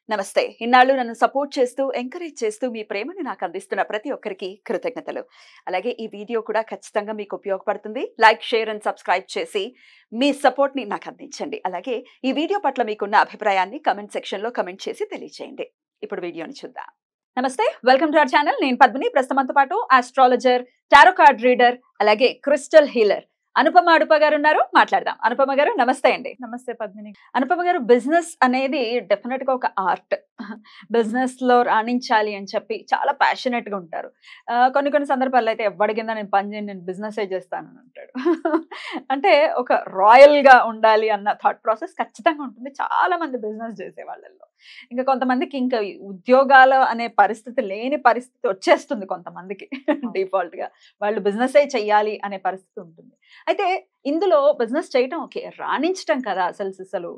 నమస్తే. ఇన్నాళ్ళు నన్ను సపోర్ట్ చేస్తూ, ఎంకరేజ్ చేస్తూ మీ ప్రేమని నాకు అందిస్తున్న ప్రతి ఒక్కరికి కృతజ్ఞతలు. అలాగే ఈ వీడియో కూడా ఖచ్చితంగా మీకు ఉపయోగపడుతుంది. లైక్, షేర్ అండ్ సబ్స్క్రైబ్ చేసి మీ సపోర్ట్‌ని నాకు అందించండి. అలాగే ఈ వీడియో పట్ల మీకున్న అభిప్రాయాన్ని కామెంట్ సెక్షన్‌లో కామెంట్ చేసి తెలియజేయండి. ఇప్పుడు వీడియోని చూద్దాం. నమస్తే. Welcome to our channel. నేను పద్మిని. ప్రస్తుతం మనతో పాటు ఆస్ట్రాలజర్, టారో కార్డ్ రీడర్, అలాగే క్రిస్టల్ హీలర్ అనుపమ అడుప గారు ఉన్నారు. మాట్లాడదాం. అనుపమ గారు నమస్తే అండి. నమస్తే పద్మిని. అనుపమ గారు, బిజినెస్ అనేది డెఫినెట్ గా ఒక ఆర్ట్. బిజినెస్ లో రాణించాలి అని చెప్పి చాలా ప్యాషనెట్ గా ఉంటారు. కొన్ని సందర్భాల్లో అయితే ఎవరి కింద నేను పని చేయను, నేను బిజినెస్ చేస్తాను అని అంటాడు. అంటే ఒక రాయల్ గా ఉండాలి అన్న థాట్ ప్రాసెస్ ఖచ్చితంగా ఉంటుంది చాలా మంది బిజినెస్ చేసే వాళ్ళల్లో. ఇంకా కొంతమందికి ఇంకా ఉద్యోగాల అనే పరిస్థితి లేని పరిస్థితి వచ్చేస్తుంది కొంతమందికి. డిఫాల్ట్ గా వాళ్ళు బిజినెస్ చెయ్యాలి అనే పరిస్థితి ఉంటుంది. అయితే ఇందులో బిజినెస్ చేయటం ఓకే, రాణించటం కదా అసలు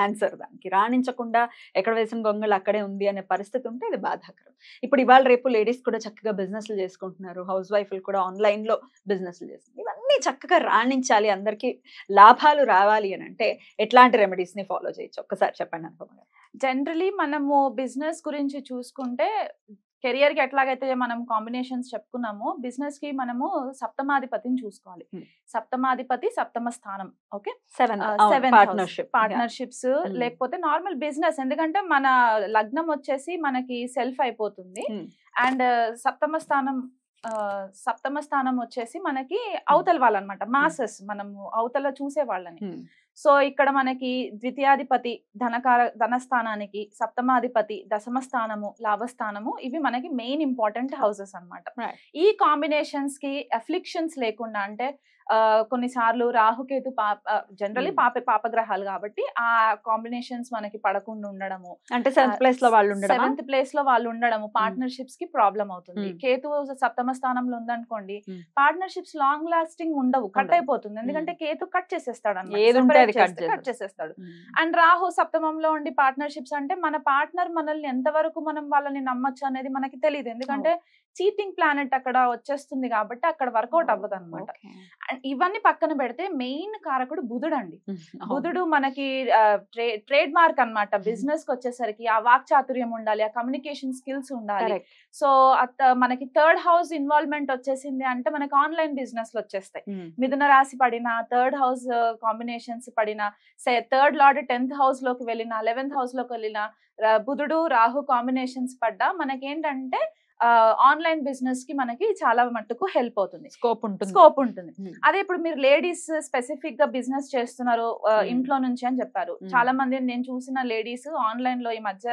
ఆన్సర్. దానికి రాణించకుండా ఎక్కడ వేసిన గొంగళి అక్కడే ఉంది అనే పరిస్థితి ఉంటే ఇది బాధాకరం. ఇప్పుడు ఇవాళ రేపు లేడీస్ కూడా చక్కగా బిజినెస్లు చేసుకుంటున్నారు, హౌస్ వైఫ్లు కూడా ఆన్లైన్ లో బిజినెస్లు చేస్తున్నారు. ఇవన్నీ చక్కగా రాణించాలి, అందరికీ లాభాలు రావాలి అని అంటే ఎట్లాంటి రెమెడీస్ ని ఫాలో చేయొచ్చు ఒక్కసారి చెప్పండి అనుపమ గారు. జనరలీ మనము బిజినెస్ గురించి చూసుకుంటే కెరియర్ కి ఎట్లాగైతే మనం కాంబినేషన్స్ చెప్పుకున్నామో బిజినెస్ కి మనము సప్తమాధిపతిని చూసుకోవాలి. సప్తమాధిపతి సప్తమ స్థానం. ఓకే, పార్ట్నర్షిప్స్ లేకపోతే నార్మల్ బిజినెస్. ఎందుకంటే మన లగ్నం వచ్చేసి మనకి సెల్ఫ్ అయిపోతుంది. అండ్ సప్తమ స్థానం వచ్చేసి మనకి అవతల వాళ్ళనమాట, మాసెస్, మనము అవతల చూసే వాళ్ళని. సో ఇక్కడ మనకి ద్వితీయాధిపతి ధనస్థానానికి, సప్తమాధిపతి దశమ స్థానము, లాభస్థానము, ఇవి మనకి మెయిన్ ఇంపార్టెంట్ హౌసెస్ అన్నమాట. ఈ కాంబినేషన్స్ కి అఫ్లిక్షన్స్ లేకుండా, అంటే కొన్నిసార్లు రాహుకేతు జనరలీ పాపగ్రహాలు కాబట్టి ఆ కాంబినేషన్స్ మనకి పడకుండా ఉండడము, అంటే సెవెంత్ ప్లేస్ లో వాళ్ళు ఉండడము పార్ట్నర్షిప్స్ కి ప్రాబ్లం అవుతుంది. కేతు సప్తమ స్థానంలో ఉందనుకోండి, పార్ట్నర్షిప్స్ లాంగ్ లాస్టింగ్ ఉండవు, కట్ అయిపోతుంది. ఎందుకంటే కేతు కట్ చేసేస్తాడు అన్నమాట, కట్ చేసేస్తాడు. అండ్ రాహు సప్తమంలో ఉండి పార్ట్నర్షిప్స్ అంటే మన పార్ట్నర్ మనల్ని ఎంతవరకు మనం వాళ్ళని నమ్మచ్చు అనేది మనకి తెలియదు. ఎందుకంటే చీటింగ్ ప్లానెట్ అక్కడ వచ్చేస్తుంది కాబట్టి అక్కడ వర్కౌట్ అవ్వదు అనమాట. అండ్ ఇవన్నీ పక్కన పెడితే మెయిన్ కారకుడు బుధుడు అండి. బుధుడు మనకి ట్రేడ్ మార్క్ అనమాట. బిజినెస్ కి వచ్చేసరికి ఆ వాక్చాతుర్యం ఉండాలి, ఆ కమ్యూనికేషన్ స్కిల్స్ ఉండాలి. సో మనకి థర్డ్ హౌస్ ఇన్వాల్వ్మెంట్ వచ్చేసింది అంటే మనకి ఆన్లైన్ బిజినెస్ లో వచ్చేస్తాయి. మిథున రాశి పడిన, థర్డ్ హౌస్ కాంబినేషన్స్ పడిన, థర్డ్ లార్డ్ 10th హౌస్ లోకి వెళ్ళిన, 11th హౌస్ లోకి వెళ్ళిన, బుధుడు రాహు కాంబినేషన్స్ పడ్డా మనకేంటంటే ఆన్లైన్ బిజినెస్ కి మనకి చాలా మట్టుకు హెల్ప్ అవుతుంది, స్కోప్ ఉంటుంది. అదే ఇప్పుడు మీరు లేడీస్ స్పెసిఫిక్ గా బిజినెస్ చేస్తున్నారు ఇంట్లో నుంచి అని చెప్పారు. చాలా మంది నేను చూసిన లేడీస్ ఆన్లైన్ లో ఈ మధ్య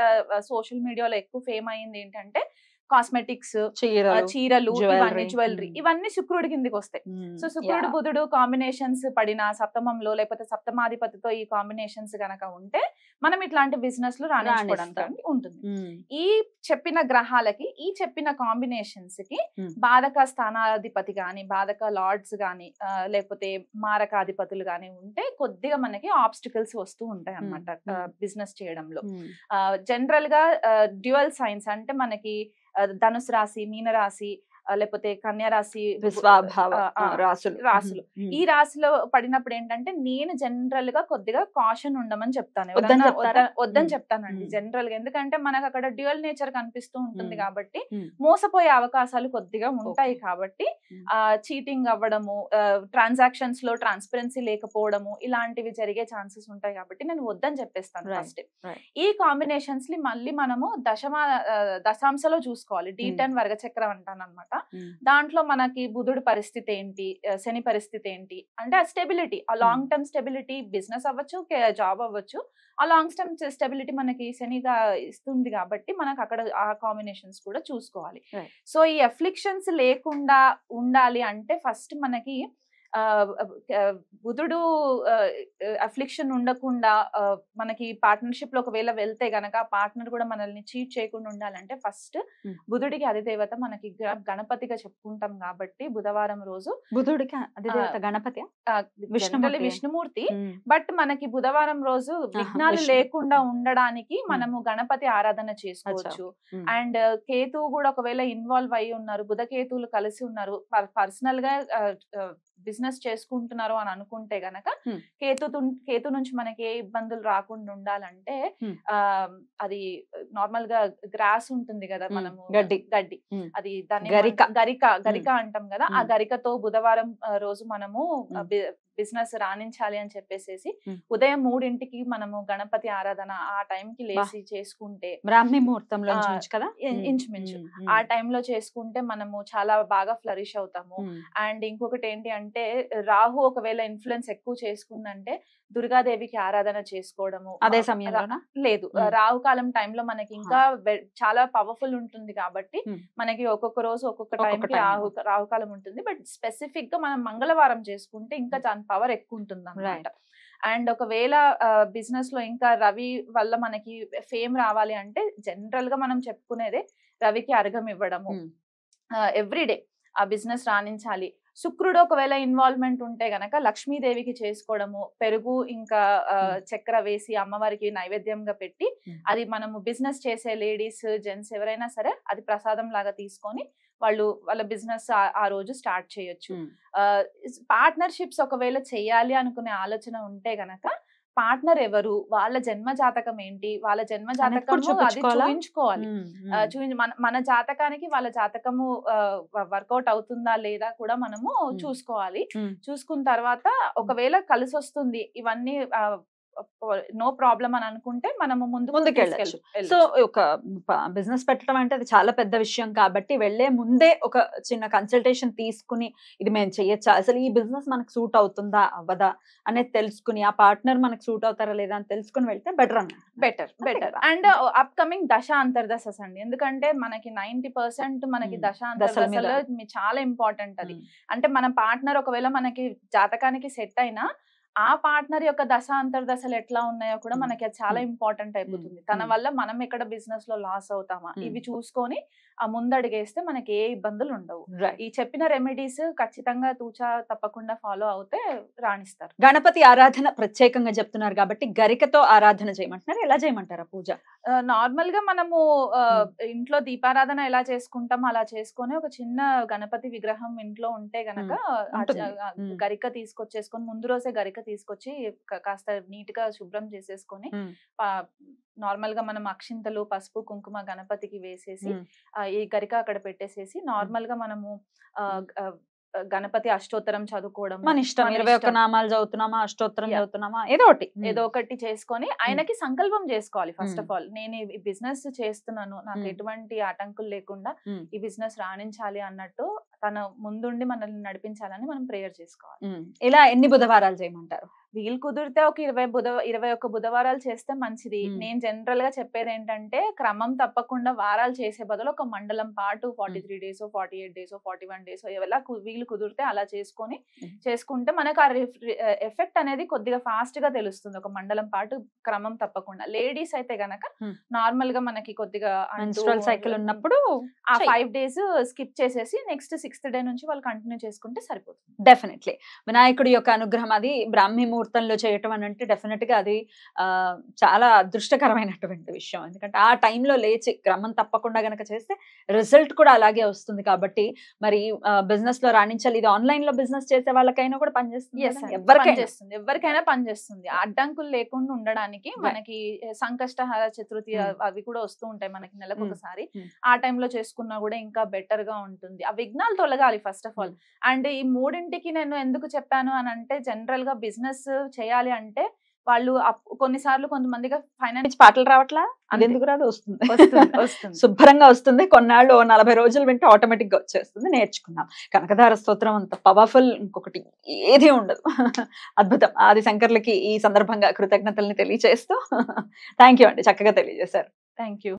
సోషల్ మీడియాలో ఎక్కువ ఫేమ్ అయ్యింది ఏంటంటే కాస్మెటిక్స్, చీరలు, ఇవన్నీ జ్యువెలరీ, ఇవన్నీ శుక్రుడి కిందికి వస్తాయి. సో శుక్రుడు బుధుడు కాంబినేషన్స్ పడిన సప్తమంలో లేకపోతే సప్తమాధిపతితో ఈ కాంబినేషన్స్ గనక ఉంటే మనం ఇట్లాంటి బిజినెస్ లో రాణించుకోవడానికి ఉంటుంది. ఈ చెప్పిన గ్రహాలకి, ఈ చెప్పిన కాంబినేషన్స్ కి బాధక స్థానాధిపతి గాని, బాధక లార్డ్స్ గాని, లేకపోతే మారకాధిపతులు గాని ఉంటే కొద్దిగా మనకి ఆబ్స్టికల్స్ వస్తూ ఉంటాయి అన్నమాట బిజినెస్ చేయడంలో. జనరల్ గా డ్యూయల్ సైన్స్ అంటే మనకి ధనుసు రాశి, మీన రాశి, లేకపోతే కన్యా రాశి, రాశులు, ఈ రాశిలో పడినప్పుడు ఏంటంటే నేను జనరల్ గా కొద్దిగా కాషన్ ఉండమని చెప్తాను, వద్దని చెప్తానండి జనరల్ గా. ఎందుకంటే మనకు అక్కడ డ్యూయల్ నేచర్ కనిపిస్తూ ఉంటుంది కాబట్టి మోసపోయే అవకాశాలు కొద్దిగా ఉంటాయి. కాబట్టి చీటింగ్ అవ్వడము, ట్రాన్సాక్షన్స్ లో ట్రాన్స్పరెన్సీ లేకపోవడము, ఇలాంటివి జరిగే ఛాన్సెస్ ఉంటాయి కాబట్టి నేను వద్దని చెప్పేస్తాను ఫస్ట్. ఈ కాంబినేషన్స్ ని మళ్ళీ మనము దశాంశలో చూసుకోవాలి. D10 వర్గచక్రం అంటాను అనమాట. దాంట్లో మనకి బుధుడు పరిస్థితి ఏంటి, శని పరిస్థితి ఏంటి, అంటే ఆ స్టెబిలిటీ, ఆ లాంగ్ టర్మ్ స్టెబిలిటీ, బిజినెస్ అవ్వచ్చు, జాబ్ అవ్వచ్చు, ఆ లాంగ్ టర్మ్ స్టెబిలిటీ మనకి శనిగా ఇస్తుంది కాబట్టి మనకు అక్కడ ఆ కాంబినేషన్స్ కూడా చూసుకోవాలి. సో ఈ అఫ్లిక్షన్స్ లేకుండా ఉండాలి అంటే ఫస్ట్ మనకి బుధుడు అఫ్లిక్షన్ ఉండకుండా మనకి పార్ట్నర్షిప్ లో ఒకవేళ వెళ్తే గనక పార్ట్నర్ కూడా మనల్ని చీట్ చేయకుండా ఉండాలంటే ఫస్ట్ బుధుడికి అధిదేవత మనకి గణపతిగా చెప్పుకుంటాం కాబట్టి బుధవారం రోజు బుధుడికి అధిదేవత గణపతి, విష్ణుమూర్తి. బట్ మనకి బుధవారం రోజు విఘ్నాలు లేకుండా ఉండడానికి మనము గణపతి ఆరాధన చేసుకోవచ్చు. అండ్ కేతువు కూడా ఒకవేళ ఇన్వాల్వ్ అయి ఉన్నారు, బుధ కేతువులు కలిసి ఉన్నారు, పర్సనల్ గా బిజినెస్ చేసుకుంటున్నారు అని అనుకుంటే గనక కేతు నుంచి మనకి ఏ ఇబ్బందులు రాకుండా ఉండాలంటే అది నార్మల్ గా గ్రాస్ ఉంటుంది కదా, మనము గడ్డి అది దాన్ని గరిక అంటాం కదా, ఆ గరికతో బుధవారం రోజు మనము బిజినెస్ రాణించాలి అని చెప్పేసి ఉదయం 3ంటికి మనము గణపతి ఆరాధన ఆ టైంకి లేచి చేసుకుంటే, బ్రాహ్మీ ముహూర్తంలో కదా ఇంచుమించు ఆ టైంలో చేసుకుంటే మనము చాలా బాగా ఫ్లరిష్ అవుతాము. అండ్ ఇంకొకటి ఏంటి అంటే రాహు ఒకవేళ ఇన్ఫ్లుయెన్స్ ఎక్కువ చేసుకుందంటే దుర్గాదేవికి ఆరాధన చేసుకోవడము. అదే సమయంలో లేదు, రాహుకాలం టైంలో మనకి ఇంకా చాలా పవర్ఫుల్ ఉంటుంది కాబట్టి మనకి ఒక్కొక్క రోజు ఒక్కొక్క టైంకి రాహుకాలం ఉంటుంది. బట్ స్పెసిఫిక్ గా మనం మంగళవారం చేసుకుంటే ఇంకా దాని పవర్ ఎక్కువ ఉంటుంది అన్నమాట. అండ్ ఒకవేళ బిజినెస్ లో ఇంకా రవి వల్ల మనకి ఫేమ్ రావాలి అంటే జనరల్ గా మనం చెప్పుకునేదే రవికి అర్ఘం ఇవ్వడము ఎవ్రీడే, ఆ బిజినెస్ రాణించాలి. శుక్రుడు ఒకవేళ ఇన్వాల్వ్మెంట్ ఉంటే గనక లక్ష్మీదేవికి చేసుకోవడము, పెరుగు ఇంకా చక్కెర వేసి అమ్మవారికి నైవేద్యంగా పెట్టి అది మనము బిజినెస్ చేసే లేడీస్ జెంట్స్ ఎవరైనా సరే అది ప్రసాదం లాగా తీసుకొని వాళ్ళ బిజినెస్ ఆ రోజు స్టార్ట్ చేయొచ్చు. పార్ట్నర్షిప్స్ ఒకవేళ చెయ్యాలి అనుకునే ఆలోచన ఉంటే గనక పార్ట్నర్ ఎవరు, వాళ్ళ జన్మ జాతకం ఏంటి, వాళ్ళ జన్మ జాతకము అది చూపించుకోవాలి. మన జాతకానికి వాళ్ళ జాతకము వర్కౌట్ అవుతుందా లేదా కూడా మనము చూసుకోవాలి. చూసుకున్న తర్వాత ఒకవేళ కలిసి వస్తుంది ఇవన్నీ నో ప్రాబ్లం అని అనుకుంటే మనము ముందుకెళ్ళచ్చు. సో ఒక బిజినెస్ పెట్టడం అంటే అది చాలా పెద్ద విషయం కాబట్టి వెళ్లే ముందే ఒక చిన్న కన్సల్టేషన్ తీసుకుని ఇది మేము చెయ్యొచ్చా, అసలు ఈ బిజినెస్ మనకు సూట్ అవుతుందా అవ్వదా అనేది తెలుసుకుని ఆ పార్ట్నర్ మనకు సూట్ అవుతారా లేదా అని తెలుసుకుని వెళ్తే better better. And up coming దశ అంతర్దశస్ అండి, ఎందుకంటే మనకి 90% మనకి దశ అంతర్దశలో చాలా ఇంపార్టెంట్. అది అంటే మన పార్ట్నర్ ఒకవేళ మనకి జాతకానికి సెట్ అయినా ఆ పార్ట్నర్ యొక్క దశ అంతర్దశలు ఎట్లా ఉన్నాయో కూడా మనకి చాలా ఇంపార్టెంట్ అయిపోతుంది. తన వల్ల మనం ఎక్కడ బిజినెస్ లో లాస్ అవుతామా ఇవి చూసుకొని ఆ ముందడిగేస్తే మనకి ఏ ఇబ్బందులు ఉండవు. ఈ చెప్పిన రెమెడీస్ ఖచ్చితంగా తూచా తప్పకుండా ఫాలో అవుతే రాణిస్తారు. గణపతి ఆరాధన ప్రత్యేకంగా చెప్తున్నారు కాబట్టి గరికతో ఆరాధన చేయమంటున్నారు, ఎలా చేయమంటారా పూజ? నార్మల్ గా మనము ఇంట్లో దీపారాధన ఎలా చేసుకుంటాం అలా చేసుకొని ఒక చిన్న గణపతి విగ్రహం ఇంట్లో ఉంటే గనక గరిక తీసుకొచ్చేసుకొని ముందు రోజే గరిక తీసుకొచ్చి కాస్త నీట్ గా శుభ్రం చేసేసుకొని నార్మల్ గా మనం అక్షింతలు పసుపు కుంకుమ గణపతికి వేసేసి ఈ గరిక అక్కడ పెట్టేసేసి నార్మల్ గా మనము గణపతి అష్టోత్తరం చదువుకోవడం, మన ఇష్టం 21 నామాలు చదువుతున్నామా అష్టోత్తరం చదువుతున్నామా ఏదో ఒకటి చేసుకొని ఆయనకి సంకల్పం చేసుకోవాలి. ఫస్ట్ ఆఫ్ ఆల్ నేను ఈ బిజినెస్ చేస్తున్నాను, నాకు ఎటువంటి ఆటంకులు లేకుండా ఈ బిజినెస్ రాణించాలి అన్నట్టు తన ముందుండి మనల్ని నడిపించాలని మనం ప్రేయర్ చేసుకోవాలి. ఇలా ఎన్ని బుధవారాలు చేయమంటారు? వీలు కుదిరితే ఒక 21 బుధవారాలు చేస్తే మంచిది. నేను జనరల్ గా చెప్పేది ఏంటంటే క్రమం తప్పకుండా వారాలు చేసే బదులు ఒక మండలం పాటు 43 days 48 days 41 days ఎలా వీలు కుదిరితే అలా చేసుకుంటే మనకు ఆ ఎఫెక్ట్ అనేది కొద్దిగా ఫాస్ట్ గా తెలుస్తుంది. ఒక మండలం పాటు క్రమం తప్పకుండా. లేడీస్ అయితే గనక నార్మల్ గా మనకి కొద్దిగా మెన్స్ట్రువల్ సైకిల్ ఉన్నప్పుడు ఆ 5 days స్కిప్ చేసేసి నెక్స్ట్ 6th day నుంచి వాళ్ళు కంటిన్యూ చేసుకుంటే సరిపోతుంది. డెఫినెట్లీ వినాయకుడి యొక్క అనుగ్రహం అది బ్రాహ్మీ ముహూర్తంలో చేయటం అని అంటే డెఫినెట్ గా అది చాలా అదృష్టకరమైనటువంటి విషయం. ఎందుకంటే ఆ టైంలో లేచి క్రమం తప్పకుండా గనక చేస్తే రిజల్ట్ కూడా అలాగే వస్తుంది. కాబట్టి మరి బిజినెస్ లో రాణించాలి. ఇది ఆన్లైన్ లో బిజినెస్ చేసే వాళ్ళకైనా కూడా పనిచేస్తుంది, ఎవరికైనా పనిచేస్తుంది. అడ్డంకులు లేకుండా ఉండడానికి మనకి సంకష్టహార చతుర్థి అవి కూడా వస్తూ ఉంటాయి మనకి నెలకు ఒకసారి. ఆ టైంలో చేసుకున్నా కూడా ఇంకా బెటర్ గా ఉంటుంది. ఆ విఘ్నాలు తొలగాలి ఫస్ట్ ఆఫ్ ఆల్. అండ్ ఈ 3ంటికి నేను ఎందుకు చెప్పాను అని అంటే జనరల్ గా బిజినెస్ చేయాలి అంటే వాళ్ళు కొన్నిసార్లు కొంతమందిగా ఫైనాన్స్ పాటలు రావట్లా, అది ఎందుకు రాదు, వస్తుంది శుభ్రంగా వస్తుంది. కొన్నాళ్ళు 40 రోజులు వింటే ఆటోమేటిక్ గా వచ్చేస్తుంది. నేర్చుకున్నాం. కనకధార స్తోత్రం అంత పవర్ఫుల్ ఇంకొకటి ఏది ఉండదు. అద్భుతం. ఆది శంకర్లకి ఈ సందర్భంగా కృతజ్ఞతల్ని తెలియజేస్తూ థ్యాంక్ యూ అండి, చక్కగా తెలియజేశారు. Thank you.